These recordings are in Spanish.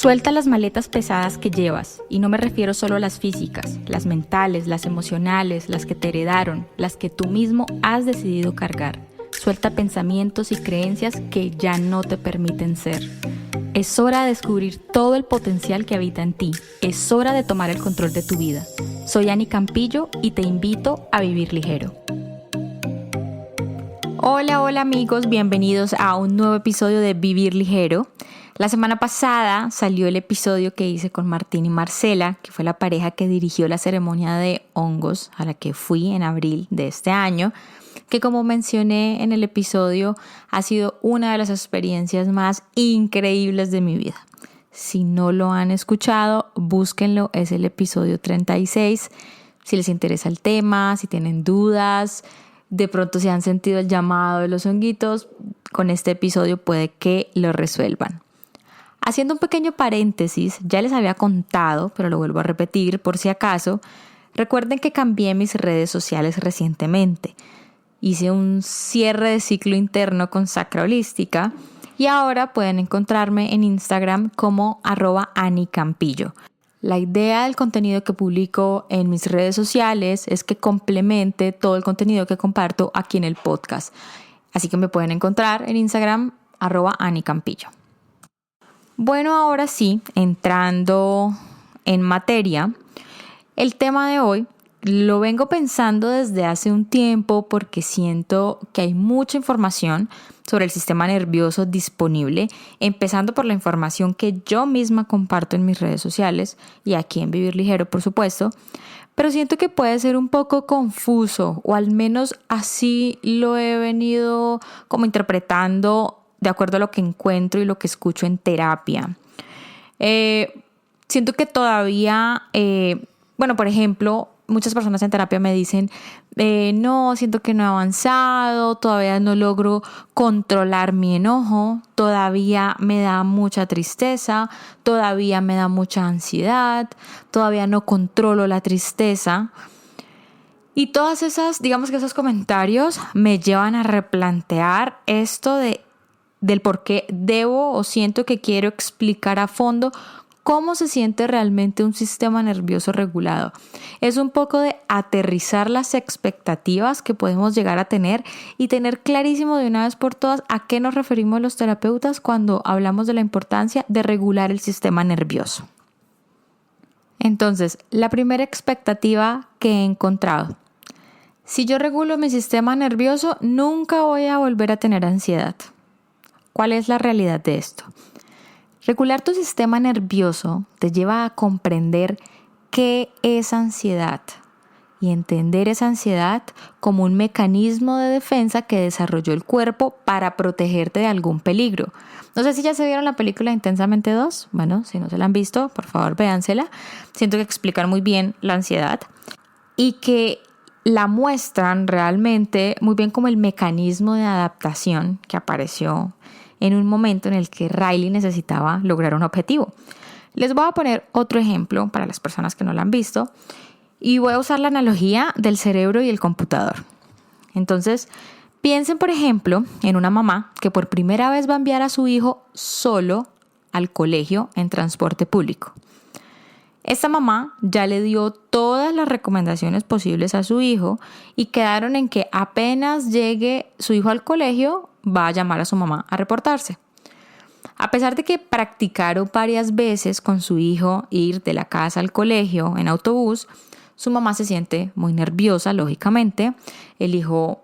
Suelta las maletas pesadas que llevas, y no me refiero solo a las físicas, las mentales, las emocionales, las que te heredaron, las que tú mismo has decidido cargar. Suelta pensamientos y creencias que ya no te permiten ser. Es hora de descubrir todo el potencial que habita en ti. Es hora de tomar el control de tu vida. Soy Ani Campillo y te invito a vivir ligero. Hola amigos, bienvenidos a un nuevo episodio de Vivir Ligero. La semana pasada salió el episodio que hice con Martín y Marcela, que fue la pareja que dirigió la ceremonia de hongos a la que fui en abril de este año, que como mencioné en el episodio ha sido una de las experiencias más increíbles de mi vida. Si no lo han escuchado, búsquenlo, es el episodio 36. Si les interesa el tema, si tienen dudas, de pronto si han sentido el llamado de los honguitos, con este episodio puede que lo resuelvan. Haciendo un pequeño paréntesis, ya les había contado, pero lo vuelvo a repetir por si acaso. Recuerden que cambié mis redes sociales recientemente. Hice un cierre de ciclo interno con Sacra Holística y ahora pueden encontrarme en Instagram como @AniCampillo. La idea del contenido que publico en mis redes sociales es que complemente todo el contenido que comparto aquí en el podcast. Así que me pueden encontrar en Instagram @AniCampillo. Bueno, ahora sí, entrando en materia, el tema de hoy lo vengo pensando desde hace un tiempo porque siento que hay mucha información sobre el sistema nervioso disponible, empezando por la información que yo misma comparto en mis redes sociales y aquí en Vivir Ligero, por supuesto, pero siento que puede ser un poco confuso, o al menos así lo he venido como interpretando de acuerdo a lo que encuentro y lo que escucho en terapia. Siento que todavía, por ejemplo, muchas personas en terapia me dicen, no, siento que no he avanzado, todavía no logro controlar mi enojo, todavía me da mucha tristeza, todavía me da mucha ansiedad, todavía no controlo la tristeza. Y todas esas, digamos que esos comentarios me llevan a replantear esto del por qué debo o siento que quiero explicar a fondo cómo se siente realmente un sistema nervioso regulado. Es un poco de aterrizar las expectativas que podemos llegar a tener y tener clarísimo de una vez por todas a qué nos referimos los terapeutas cuando hablamos de la importancia de regular el sistema nervioso. Entonces, la primera expectativa que he encontrado: si yo regulo mi sistema nervioso, nunca voy a volver a tener ansiedad. ¿Cuál es la realidad de esto? Regular tu sistema nervioso te lleva a comprender qué es ansiedad y entender esa ansiedad como un mecanismo de defensa que desarrolló el cuerpo para protegerte de algún peligro. No sé si ya se vieron la película Intensamente 2. Bueno, si no se la han visto, por favor véansela. Siento que explican muy bien la ansiedad y que la muestran realmente muy bien como el mecanismo de adaptación que apareció en un momento en el que Riley necesitaba lograr un objetivo. Les voy a poner otro ejemplo para las personas que no lo han visto y voy a usar la analogía del cerebro y el computador. Entonces, piensen por ejemplo en una mamá que por primera vez va a enviar a su hijo solo al colegio en transporte público. Esta mamá ya le dio todas las recomendaciones posibles a su hijo y quedaron en que apenas llegue su hijo al colegio va a llamar a su mamá a reportarse. A pesar de que practicaron varias veces con su hijo ir de la casa al colegio en autobús, su mamá se siente muy nerviosa, lógicamente. El hijo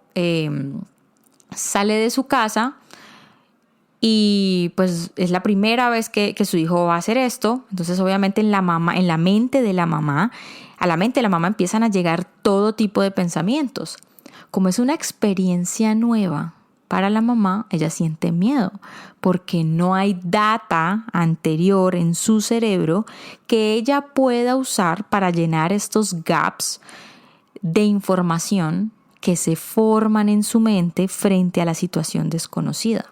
sale de su casa y pues es la primera vez que su hijo va a hacer esto. Entonces obviamente a la mente de la mamá empiezan a llegar todo tipo de pensamientos. Como es una experiencia nueva para la mamá, ella siente miedo porque no hay data anterior en su cerebro que ella pueda usar para llenar estos gaps de información que se forman en su mente frente a la situación desconocida.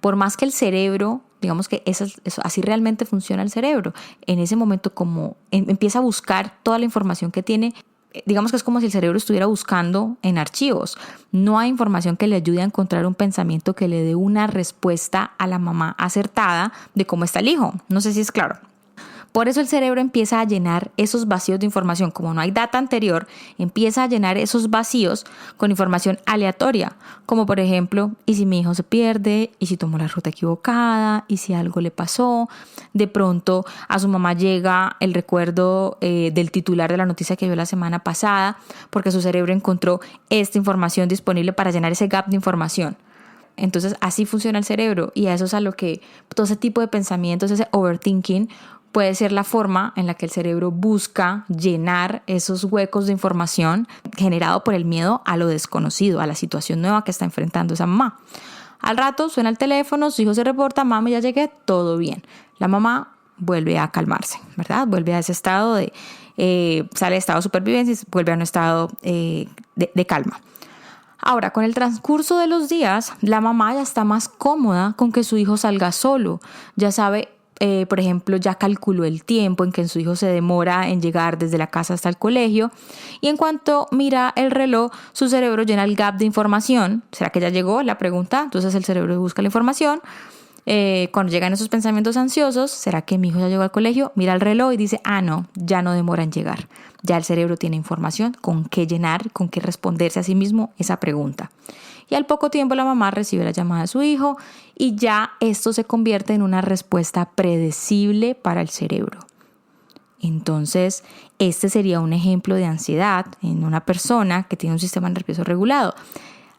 Por más que el cerebro, digamos que eso, así realmente funciona el cerebro, en ese momento como empieza a buscar toda la información que tiene digamos que es como si el cerebro estuviera buscando en archivos. No hay información que le ayude a encontrar un pensamiento que le dé una respuesta a la mamá acertada de cómo está el hijo. No sé si es claro. Por eso el cerebro empieza a llenar esos vacíos de información. Como no hay data anterior, empieza a llenar esos vacíos con información aleatoria. Como por ejemplo, ¿y si mi hijo se pierde? ¿Y si tomó la ruta equivocada? ¿Y si algo le pasó? De pronto a su mamá llega el recuerdo del titular de la noticia que vio la semana pasada, porque su cerebro encontró esta información disponible para llenar ese gap de información. Entonces así funciona el cerebro, y a eso es a lo que todo ese tipo de pensamientos, ese overthinking, puede ser la forma en la que el cerebro busca llenar esos huecos de información generado por el miedo a lo desconocido, a la situación nueva que está enfrentando esa mamá. Al rato suena el teléfono, su hijo se reporta: mami, ya llegué, todo bien. La mamá vuelve a calmarse, ¿verdad? Vuelve a ese estado de, sale de estado de supervivencia y vuelve a un estado de calma. Ahora, con el transcurso de los días, la mamá ya está más cómoda con que su hijo salga solo. Ya sabe, por ejemplo, ya calculó el tiempo en que su hijo se demora en llegar desde la casa hasta el colegio, y en cuanto mira el reloj, su cerebro llena el gap de información. ¿Será que ya llegó? La pregunta. Entonces el cerebro busca la información. Cuando llegan esos pensamientos ansiosos, ¿será que mi hijo ya llegó al colegio? Mira el reloj y dice: no, ya no demora en llegar. Ya el cerebro tiene información con qué llenar, con qué responderse a sí mismo esa pregunta. Y al poco tiempo la mamá recibe la llamada de su hijo, y ya esto se convierte en una respuesta predecible para el cerebro. Entonces, este sería un ejemplo de ansiedad en una persona que tiene un sistema nervioso regulado.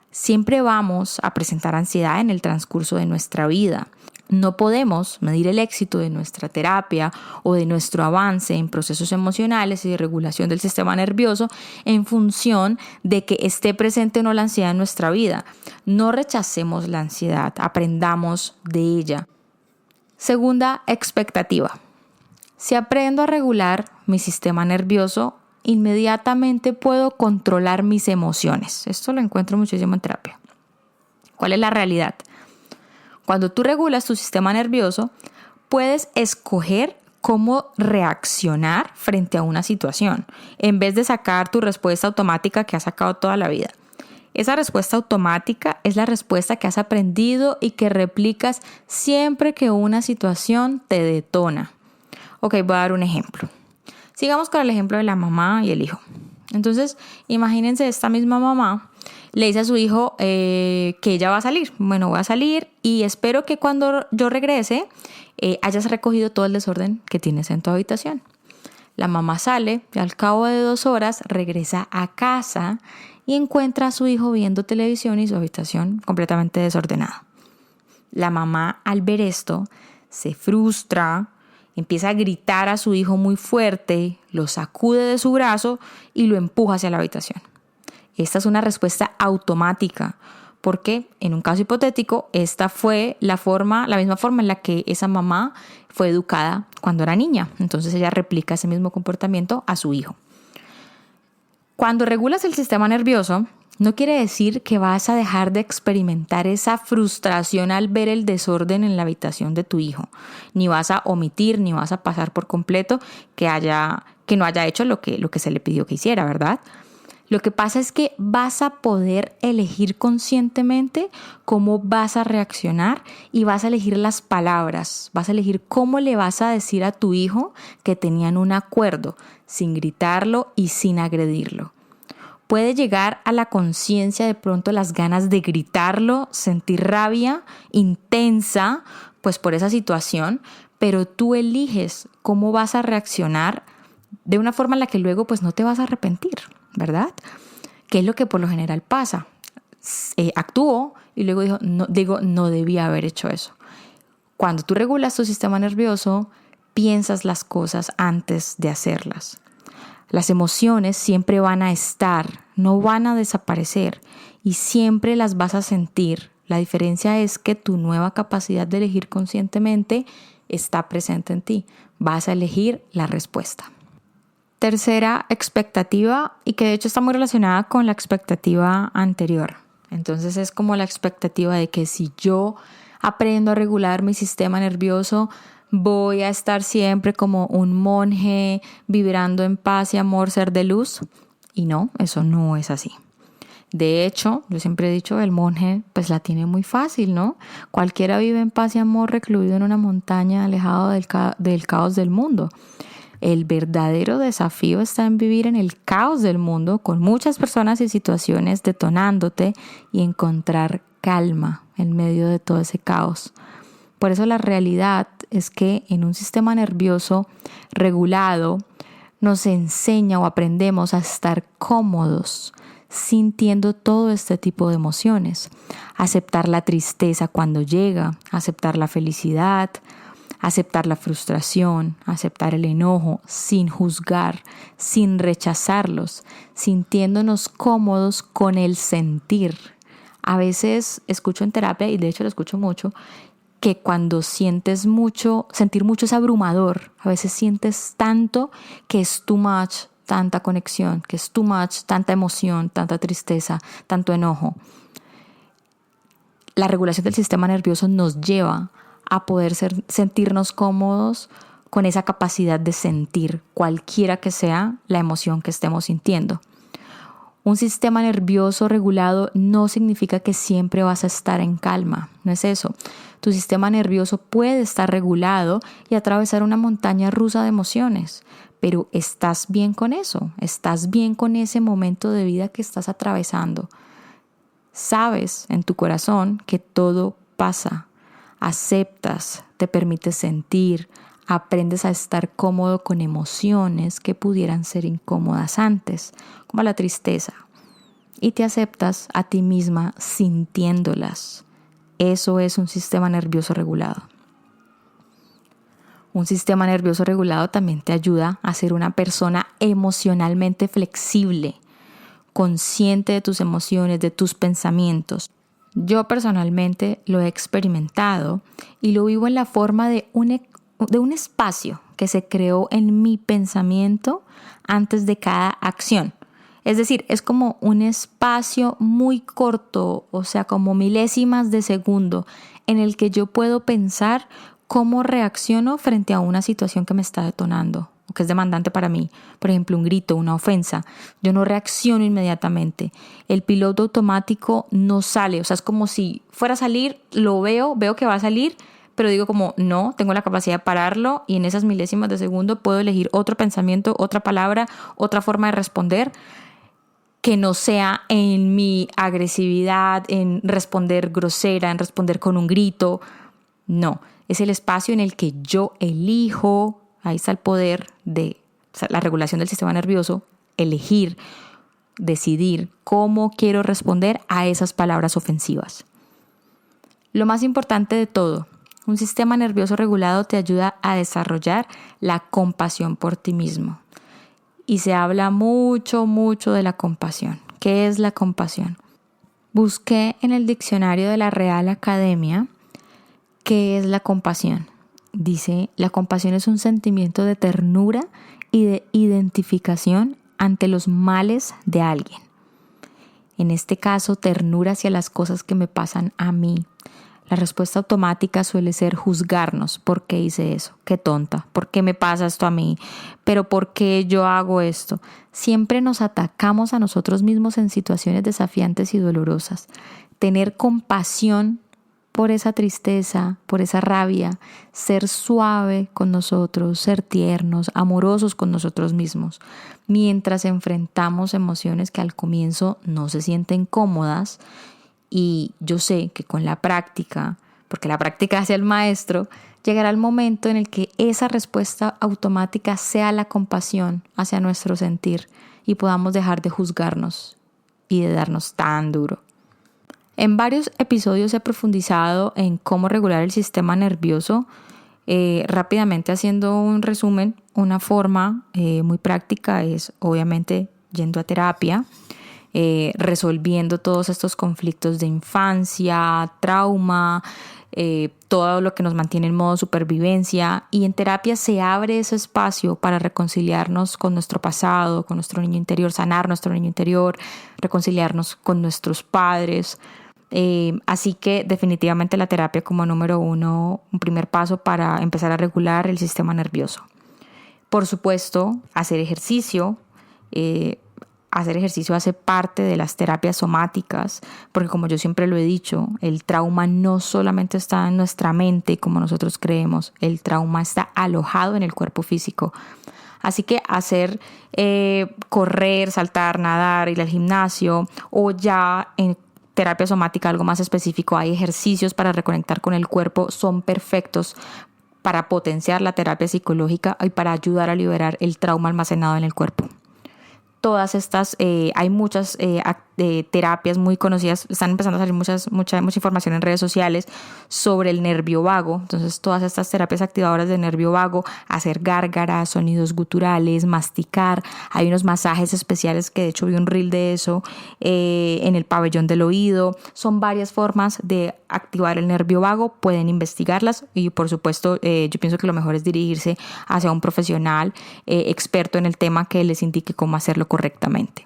Siempre vamos a presentar ansiedad en el transcurso de nuestra vida. No podemos medir el éxito de nuestra terapia o de nuestro avance en procesos emocionales y de regulación del sistema nervioso en función de que esté presente o no la ansiedad en nuestra vida. No rechacemos la ansiedad, aprendamos de ella. Segunda expectativa. Si aprendo a regular mi sistema nervioso, inmediatamente puedo controlar mis emociones. Esto lo encuentro muchísimo en terapia. ¿Cuál es la realidad? Cuando tú regulas tu sistema nervioso, puedes escoger cómo reaccionar frente a una situación, en vez de sacar tu respuesta automática que has sacado toda la vida. Esa respuesta automática es la respuesta que has aprendido y que replicas siempre que una situación te detona. Ok, voy a dar un ejemplo. Sigamos con el ejemplo de la mamá y el hijo. Entonces, imagínense, esta misma mamá le dice a su hijo que ella va a salir. Bueno, voy a salir y espero que cuando yo regrese hayas recogido todo el desorden que tienes en tu habitación. La mamá sale y al cabo de 2 horas regresa a casa y encuentra a su hijo viendo televisión y su habitación completamente desordenada. La mamá, al ver esto, se frustra, empieza a gritar a su hijo muy fuerte, lo sacude de su brazo y lo empuja hacia la habitación. Esta es una respuesta automática, porque en un caso hipotético, esta fue la misma forma en la que esa mamá fue educada cuando era niña. Entonces ella replica ese mismo comportamiento a su hijo. Cuando regulas el sistema nervioso, no quiere decir que vas a dejar de experimentar esa frustración al ver el desorden en la habitación de tu hijo. Ni vas a omitir, ni vas a pasar por completo que no haya hecho lo que se le pidió que hiciera, ¿verdad? Lo que pasa es que vas a poder elegir conscientemente cómo vas a reaccionar y vas a elegir las palabras, vas a elegir cómo le vas a decir a tu hijo que tenían un acuerdo, sin gritarlo y sin agredirlo. Puede llegar a la conciencia de pronto las ganas de gritarlo, sentir rabia intensa pues por esa situación, pero tú eliges cómo vas a reaccionar de una forma en la que luego pues no te vas a arrepentir, ¿verdad? ¿Qué es lo que por lo general pasa? Actuó y luego no debía haber hecho eso. Cuando tú regulas tu sistema nervioso, piensas las cosas antes de hacerlas. Las emociones siempre van a estar, no van a desaparecer y siempre las vas a sentir. La diferencia es que tu nueva capacidad de elegir conscientemente está presente en ti. Vas a elegir la respuesta. Tercera expectativa, y que de hecho está muy relacionada con la expectativa anterior. Entonces es como la expectativa de que si yo aprendo a regular mi sistema nervioso, voy a estar siempre como un monje, vibrando en paz y amor, ser de luz. Y no, eso no es así. De hecho, yo siempre he dicho, el monje pues la tiene muy fácil, ¿no? Cualquiera vive en paz y amor recluido en una montaña alejado del caos del mundo. El verdadero desafío está en vivir en el caos del mundo con muchas personas y situaciones detonándote y encontrar calma en medio de todo ese caos. Por eso la realidad es que en un sistema nervioso regulado nos enseña o aprendemos a estar cómodos sintiendo todo este tipo de emociones, aceptar la tristeza cuando llega, aceptar la felicidad, aceptar la frustración, aceptar el enojo sin juzgar, sin rechazarlos, sintiéndonos cómodos con el sentir. A veces escucho en terapia, y de hecho lo escucho mucho, que cuando sientes mucho, sentir mucho es abrumador. A veces sientes tanto que es too much, tanta conexión, que es too much, tanta emoción, tanta tristeza, tanto enojo. La regulación del sistema nervioso nos lleva a poder sentirnos cómodos con esa capacidad de sentir cualquiera que sea la emoción que estemos sintiendo. Un sistema nervioso regulado no significa que siempre vas a estar en calma, no es eso. Tu sistema nervioso puede estar regulado y atravesar una montaña rusa de emociones, pero ¿estás bien con eso? ¿Estás bien con ese momento de vida que estás atravesando? Sabes en tu corazón que todo pasa, aceptas, te permites sentir, aprendes a estar cómodo con emociones que pudieran ser incómodas antes, como la tristeza, y te aceptas a ti misma sintiéndolas. Eso es un sistema nervioso regulado. Un sistema nervioso regulado también te ayuda a ser una persona emocionalmente flexible, consciente de tus emociones, de tus pensamientos. Yo personalmente lo he experimentado y lo vivo en la forma de un espacio que se creó en mi pensamiento antes de cada acción. Es decir, es como un espacio muy corto, o sea, como milésimas de segundo, en el que yo puedo pensar cómo reacciono frente a una situación que me está detonando o que es demandante para mí. Por ejemplo, un grito, una ofensa. Yo no reacciono inmediatamente. El piloto automático no sale. O sea, es como si fuera a salir, lo veo que va a salir, pero digo como no, tengo la capacidad de pararlo y en esas milésimas de segundo puedo elegir otro pensamiento, otra palabra, otra forma de responder que no sea en mi agresividad, en responder grosera, en responder con un grito. No, es el espacio en el que yo elijo, ahí está el poder de la regulación del sistema nervioso, elegir, decidir cómo quiero responder a esas palabras ofensivas. Lo más importante de todo, un sistema nervioso regulado te ayuda a desarrollar la compasión por ti mismo. Y se habla mucho de la compasión. ¿Qué es la compasión? Busqué en el diccionario de la Real Academia qué es la compasión. Dice, la compasión es un sentimiento de ternura y de identificación ante los males de alguien. En este caso, ternura hacia las cosas que me pasan a mí. La respuesta automática suele ser juzgarnos. ¿Por qué hice eso? Qué tonta. ¿Por qué me pasa esto a mí? ¿Pero por qué yo hago esto? Siempre nos atacamos a nosotros mismos en situaciones desafiantes y dolorosas. Tener compasión por esa tristeza, por esa rabia, ser suave con nosotros, ser tiernos, amorosos con nosotros mismos, mientras enfrentamos emociones que al comienzo no se sienten cómodas. Y yo sé que con la práctica, porque la práctica hace al maestro, llegará el momento en el que esa respuesta automática sea la compasión hacia nuestro sentir y podamos dejar de juzgarnos y de darnos tan duro. En varios episodios he profundizado en cómo regular el sistema nervioso. Rápidamente haciendo un resumen, una forma muy práctica es obviamente yendo a terapia, resolviendo todos estos conflictos de infancia, trauma, todo lo que nos mantiene en modo supervivencia. Y en terapia se abre ese espacio para reconciliarnos con nuestro pasado, con nuestro niño interior, sanar nuestro niño interior, reconciliarnos con nuestros padres. Así que definitivamente la terapia como número 1, un primer paso para empezar a regular el sistema nervioso. Por supuesto, hacer ejercicio, hacer ejercicio hace parte de las terapias somáticas, porque como yo siempre lo he dicho, el trauma no solamente está en nuestra mente como nosotros creemos, el trauma está alojado en el cuerpo físico. Así que hacer correr, saltar, nadar, ir al gimnasio o ya en terapia somática algo más específico, hay ejercicios para reconectar con el cuerpo, son perfectos para potenciar la terapia psicológica y para ayudar a liberar el trauma almacenado en el cuerpo. Todas estas, hay muchas terapias muy conocidas, están empezando a salir mucha información en redes sociales sobre el nervio vago. Entonces todas estas terapias activadoras del nervio vago, hacer gárgaras, sonidos guturales, masticar, hay unos masajes especiales que de hecho vi un reel de eso en el pabellón del oído. Son varias formas de activar el nervio vago, pueden investigarlas y por supuesto yo pienso que lo mejor es dirigirse hacia un profesional experto en el tema que les indique cómo hacerlo correctamente.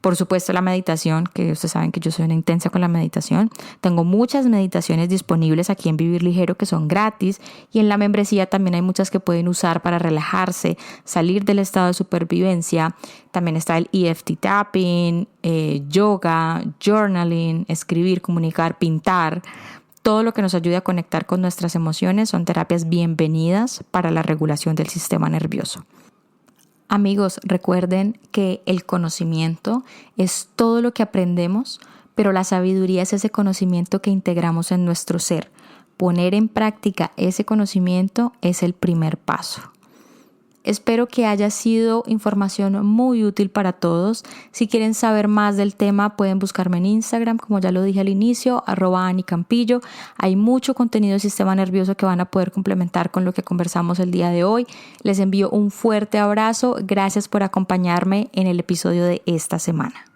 Por supuesto la meditación, que ustedes saben que yo soy una intensa con la meditación. Tengo muchas meditaciones disponibles aquí en Vivir Ligero que son gratis y en la membresía también hay muchas que pueden usar para relajarse, salir del estado de supervivencia. También está el EFT tapping, yoga, journaling, escribir, comunicar, pintar. Todo lo que nos ayude a conectar con nuestras emociones son terapias bienvenidas para la regulación del sistema nervioso. Amigos, recuerden que el conocimiento es todo lo que aprendemos, pero la sabiduría es ese conocimiento que integramos en nuestro ser. Poner en práctica ese conocimiento es el primer paso. Espero que haya sido información muy útil para todos. Si quieren saber más del tema, pueden buscarme en Instagram, como ya lo dije al inicio, @AniCampillo. Hay mucho contenido del sistema nervioso que van a poder complementar con lo que conversamos el día de hoy. Les envío un fuerte abrazo. Gracias por acompañarme en el episodio de esta semana.